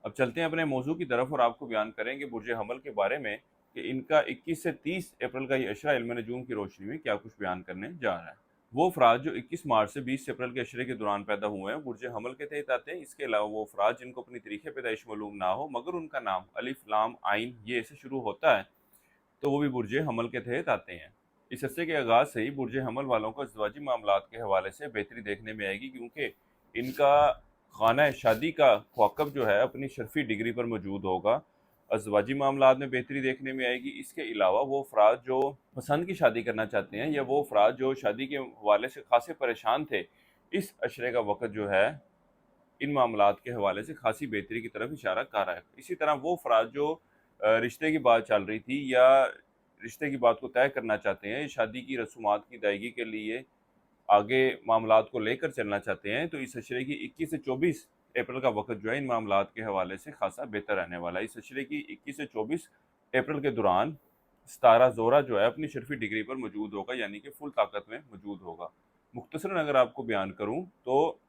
अब चलते हैं अपने मौजू की तरफ और आपको बयान करेंगे बुर्ज हमल के बारे में कि इनका 21 से 30 अप्रैल का ये अशरा इल्म नजूम की रोशनी में क्या कुछ बयान करने जा रहा है। वो अफराद जो 21 मार्च से 20 अप्रैल के अशरे के दौरान पैदा हुए हैं बुर्ज हमल के तहत आते हैं। इसके अलावा वो अफराद जिनको अपनी तारीख पैदाइश मालूम ना हो मगर उनका नाम अलिफ लाम आइन ये से शुरू होता है तो वो भी बुर्ज हमल के तहत आते हैं। इस अरसे के आगाज़ से ही बुर्ज हमल वालों को अज़वाजी मामलात के हवाले से बेहतरी देखने में आएगी, क्योंकि इनका खाना शादी का ख्वाकब जो है अपनी शर्फी डिग्री पर मौजूद होगा। अज़वाजी मामलात में बेहतरी देखने में आएगी। इसके अलावा वो अफराद जो पसंद की शादी करना चाहते हैं या वो अफराद जो शादी के हवाले से खासे परेशान थे, इस अशरे का वक़्त जो है इन मामलात के हवाले से खासी बेहतरी की तरफ इशारा कर रहा है। इसी तरह वो अफराद जो रिश्ते की बात चल रही थी या रिश्ते की बात को तय करना चाहते हैं, शादी की रसूमात की अदायगी के लिए आगे मामलात को लेकर चलना चाहते हैं, तो इस अशरे की 21 से 24 अप्रैल का वक़्त जो है इन मामलात के हवाले से खासा बेहतर रहने वाला है। इस अशरे की 21 से 24 अप्रैल के दौरान सितारा ज़ोहरा जो है अपनी शर्फी डिग्री पर मौजूद होगा, यानी कि फुल ताकत में मौजूद होगा। मुख्तसरन अगर आपको बयान करूँ तो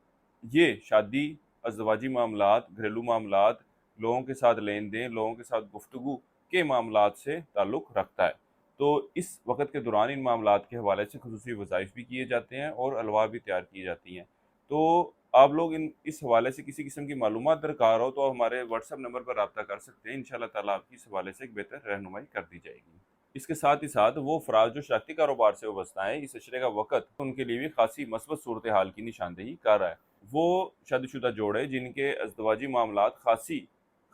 ये शादी, अज़वाजी मामलात, घरेलू मामलात, लोगों के साथ लेन देन, लोगों के साथ गुफ्तगू के मामलात से ताल्लुक़ रखता है। तो इस वक़्त के दौरान इन मामलात के हवाले से ख़ुसूसी वज़ाइफ भी किए जाते हैं और अलवा भी तैयार की जाती हैं। तो आप लोग इस हवाले से किसी किस्म की मालूमात दरकार हो तो हमारे व्हाट्सएप नंबर पर रब्ता कर सकते हैं। इंशाअल्लाह ताला आपकी इस हवाले से एक बेहतर रहनुमाई कर दी जाएगी। इसके साथ ही साथ वो अफराद जो शरारती कारोबार से वाबस्ता हैं, इस अशरे का वक़्त उनके लिए भी खासी मस्बत सूरत हाल की निशानदेही कर रहा है। वो शादीशुदा जोड़े जिनके अज़दवाजी मामलात खासी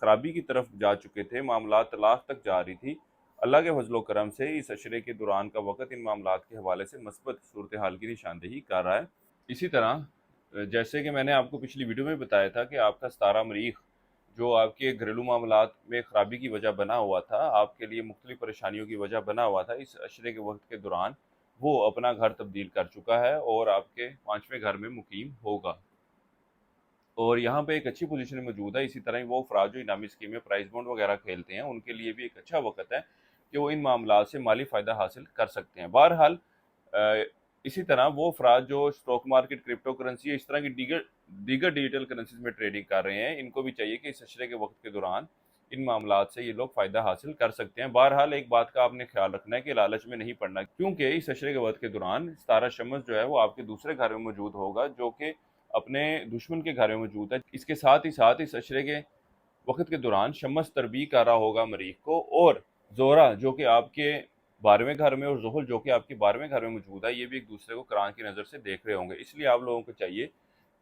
खराबी की तरफ जा चुके थे, मामलात तलाक तक जा रही थी, अल्लाह के फजलो करम से इस अशरे के दौरान का वक़्त इन मामलात के हवाले से मस्बत सूरत हाल की निशानदेही कर रहा है। इसी तरह जैसे कि मैंने आपको पिछली वीडियो में बताया था कि आपका सितारा मरीख जो आपके घरेलू मामलात में ख़राबी की वजह बना हुआ था, आपके लिए मुख्तलिफ परेशानियों की वजह बना हुआ था, इस अशरे के वक्त के दौरान वो अपना घर तब्दील कर चुका है और आपके 5वें घर में मुकीम होगा और यहाँ पे एक अच्छी पोजीशन में मौजूद है। इसी तरह ही वो अफराद जो इनामी स्कीम में प्राइस बॉन्ड वगैरह खेलते हैं, उनके लिए भी एक अच्छा वक्त है कि वो इन मामलात से माली फ़ायदा हासिल कर सकते हैं। बहरहाल इसी तरह वो अफराद जो स्टॉक मार्केट, क्रिप्टो करेंसी या इस तरह की दीगर दीगर डिजिटल करेंसीज में ट्रेडिंग कर रहे हैं, इनको भी चाहिए कि इस अशरे के वक्त के दौरान इन मामलात से ये लोग फ़ायदा हासिल कर सकते हैं। बहरहाल एक बात का आपने ख्याल रखना है कि लालच में नहीं पड़ना, क्योंकि इस अशरे के वक्त के दौरान सितारा शम्स जो है वो आपके दूसरे घर में मौजूद होगा, जो कि अपने दुश्मन के घर में मौजूद है। इसके साथ ही साथ इस अशरे के वक्त के दौरान शम्स तरबी कर रहा होगा मरीख को, और ज़ोहरा जो कि आपके 12वें घर में और ज़ुहल जो कि आपके 12वें घर में मौजूद है, ये भी एक दूसरे को कुरान की नज़र से देख रहे होंगे। इसलिए आप लोगों को चाहिए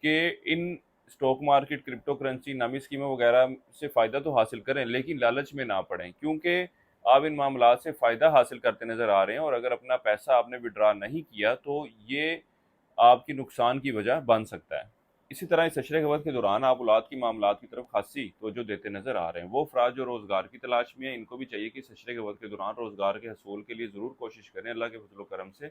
कि in stock market, crypto currency, नामी स्कीमें वगैरह से फ़ायदा तो हासिल करें, लेकिन लालच में ना पड़ें, क्योंकि आप इन मामलात से फ़ायदा हासिल करते नज़र आ रहे हैं और अगर अपना पैसा आपने विड्रा नहीं किया तो ये आपकी नुकसान की वजह बन सकता है। इसी तरह इस अशरे के वक्त के दौरान आप औलाद की मामलात की तरफ खासी तवज्जो देते नज़र आ रहे हैं। वो अफराद जो रोज़गार की तलाश में हैं, इनको भी चाहिए कि इस अशरे के वक्त के दौरान रोज़गार के हसूल के लिए ज़रूर कोशिश करें। अल्लाह के फजल करम से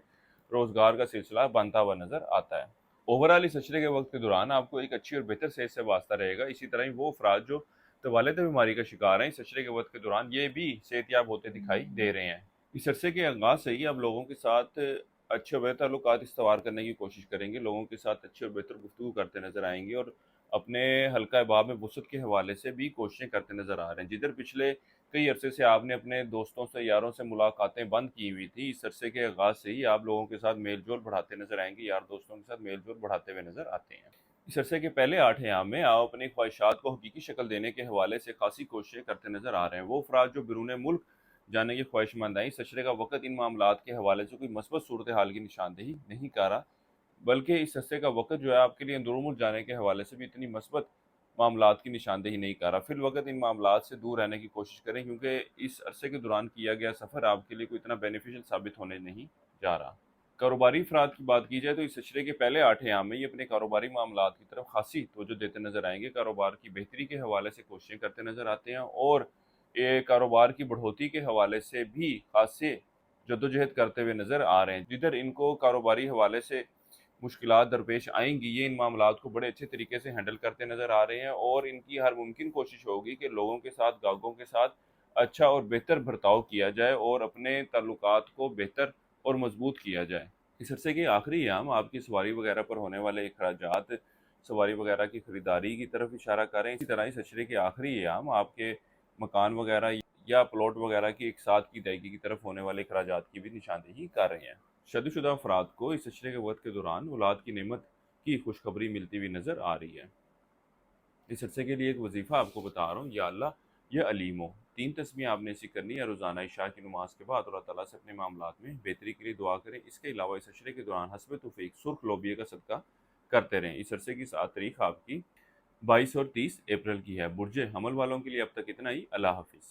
रोज़गार का सिलसिला बनता हुआ नज़र आता है। ओवरऑल इस अशरे के वक्त के दौरान आपको एक अच्छी और बेहतर सेहत से वास्ता रहेगा। इसी तरह ही वो अफराद जो तवालिद बीमारी का शिकार हैं, इस अशरे के वक्त के दौरान ये भी सेहतियाब होते दिखाई दे रहे हैं। इस अरसे के आगाज़ से ही आप लोगों के साथ अच्छे और बेहतर ताल्लुकात इस्तवार करने की कोशिश करेंगे, लोगों के साथ अच्छे और बेहतर गुफ्तगू करते नज़र आएंगे और अपने हल्का अहबाब में वसअत के हवाले से भी कोशिशें करते नज़र आ रहे हैं। जिधर पिछले कई अरसे से आपने अपने दोस्तों से, यारों से मुलाकातें बंद की हुई थी, इस अरसे के आगाज़ से ही आप लोगों के साथ मेल जोल बढ़ाते नज़र आएंगे, यार दोस्तों के साथ मेल जोल बढ़ाते हुए नज़र आते हैं। इस अरसे के पहले 8 अयाम में आप अपनी ख्वाहिशात को हकीकी शक्ल देने के हवाले से खासी कोशिशें करते नज़र आ रहे हैं। वो अफराद जो बैरून मुल्क जाने की ख्वाहिशमंद हैं, इस अशरे का वक़्त इन मामलात के हवाले से कोई मस्बत सूरत हाल की निशानदेही नहीं कर रहा, बल्कि इस अरसे का वक़्त जो है आपके लिए अंदरूनी मुल्क जाने के हवाले से भी इतनी मस्बत मामलात की निशानदेही नहीं कर रहा। फ़िलवक़्त इन मामलात से दूर रहने की कोशिश करें, क्योंकि इस अरसे के दौरान किया गया सफ़र आपके लिए कोई इतना बेनिफिशियल साबित होने नहीं जा रहा। कारोबारी अफराद की बात की जाए तो इस अशरे के पहले 8 अयाम में ये अपने कारोबारी मामलात की तरफ खासी तवज्जो देते नज़र आएंगे, कारोबार की बेहतरी के हवाले से कोशिशें करते नज़र आते हैं और ये कारोबार की बढ़ोतरी के हवाले से भी खासे जद्दोजहद करते हुए नज़र आ रहे हैं। जिधर इनको कारोबारी हवाले से मुश्किलात दरपेश आएंगी, ये इन मामलात को बड़े अच्छे तरीके से हैंडल करते नज़र आ रहे हैं और इनकी हर मुमकिन कोशिश होगी कि लोगों के साथ, गाहकों के साथ अच्छा और बेहतर बर्ताव किया जाए और अपने ताल्लुकात को बेहतर और मजबूत किया जाए। इस अरसे के आखिरी अयाम आपकी सवारी वगैरह पर होने वाले अखराजात सवारी वगैरह की खरीदारी की तरफ इशारा कर रहे हैं। इसी तरह इस अशरे के आखिरी अयाम आपके मकान वगैरह या प्लॉट वगैरह की एक साथ की अदायगी की तरफ होने वाले अखराजात की भी निशानदेही कर रहे हैं। शादीशुदा अफराद को इस अशरे के वक्त के दौरान औलाद की नेमत की खुशखबरी मिलती हुई नज़र आ रही है। इस अरसे के लिए एक वजीफ़ा आपको बता रहा हूँ, या अल्लाह या अलीम हो। 3 तस्बीह आपने ऐसी करनी है रोज़ाना इशा की नमाज के बाद, और अल्लाह ताला से अपने मामलात में बेहतरी के लिए दुआ करें। इसके अलावा इस अशरे के दौरान हस्ब तौफीक सुर्ख लोबिया का सदका करते रहें। इस अरसे की 7 तारीख आपकी 22 और 30 अप्रैल की है। बुर्ज हमल वालों के लिए अब तक इतना ही। अल्लाह हाफिज़।